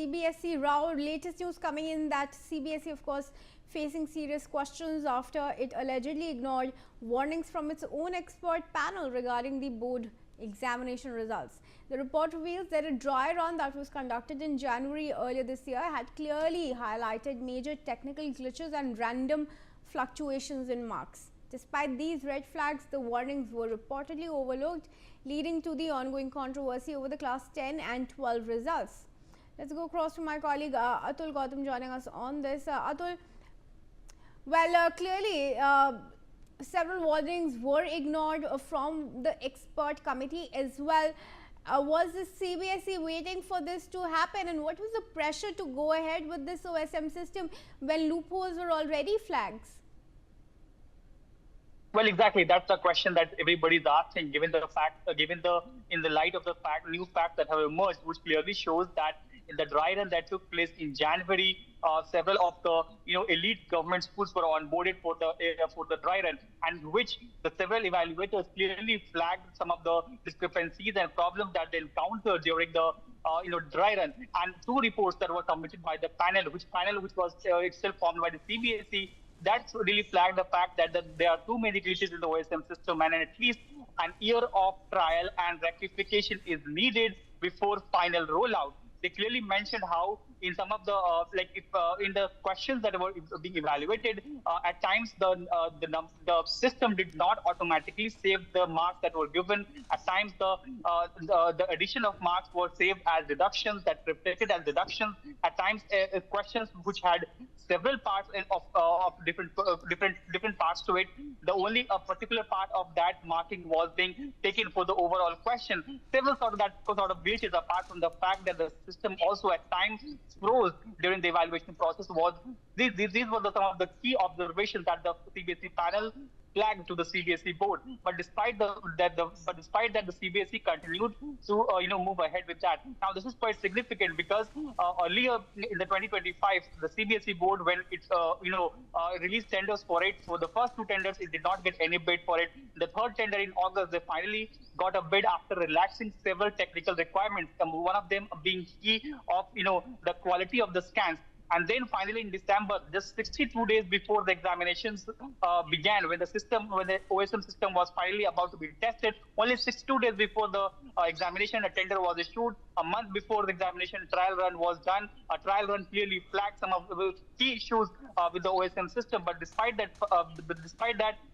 CBSE row. Latest news coming in that CBSE, of course, facing serious questions after it allegedly ignored warnings from its own expert panel regarding the board examination results. The report reveals that a dry run that was conducted in January earlier this year had clearly highlighted major technical glitches and random fluctuations in marks. Despite these red flags, the warnings were reportedly overlooked, leading to the ongoing controversy over the class 10 and 12 results. Let's go across to my colleague Atul Gautam joining us on this. Atul, well, clearly several warnings were ignored from the expert committee as well. Was the CBSE waiting for this to happen, and what was the pressure to go ahead with this OSM system when loopholes were already flags? Well, exactly. That's the question that everybody's asking, given the fact, in the light of the new facts that have emerged, which clearly shows that in the dry run that took place in January, several of the elite government schools were onboarded for the dry run, and which the several evaluators clearly flagged some of the discrepancies and problems that they encountered during the dry run. And two reports that were submitted by the panel, which was itself formed by the CBSE. That's really flagged the fact that there are too many glitches in the OSM system, and at least an year of trial and rectification is needed before final rollout. They clearly mentioned how in some of the in the questions that were being evaluated, at times the system did not automatically save the marks that were given. At times the addition of marks were saved as deductions, that reflected as deductions. At times questions which had several parts of different parts to it, the only a particular part of that marking was being taken for the overall question. Several sort of glitches, apart from the fact that the system also at times froze during the evaluation process. These were some of the key observations that the CBSE panel flagged to the CBSE board. But despite that, the CBSE continued to move ahead with that. Now this is quite significant because earlier in the 2025, the CBSE board, when it released tenders for it, for the first two tenders, it did not get any bid for it. The third tender in August, they finally got a bid after relaxing several technical requirements. One of them being key of the quality of the scans. And then finally in December, just 62 days before the examinations began, when the OSM system was finally about to be tested, only 62 days before the examination, a tender was issued. A month before the examination, trial run was done. A trial run clearly flagged some of the key issues with the OSM system. But despite that,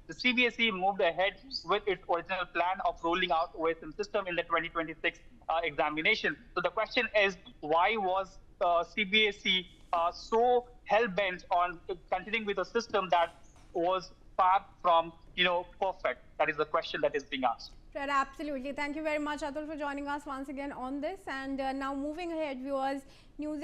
the CBSE moved ahead with its original plan of rolling out OSM system in the 2026 examination. So the question is, why was CBSE so hell-bent on continuing with a system that was far from perfect? That is the question that is being asked. Right, absolutely. Thank you very much, Atul, for joining us once again on this. And now moving ahead, viewers, news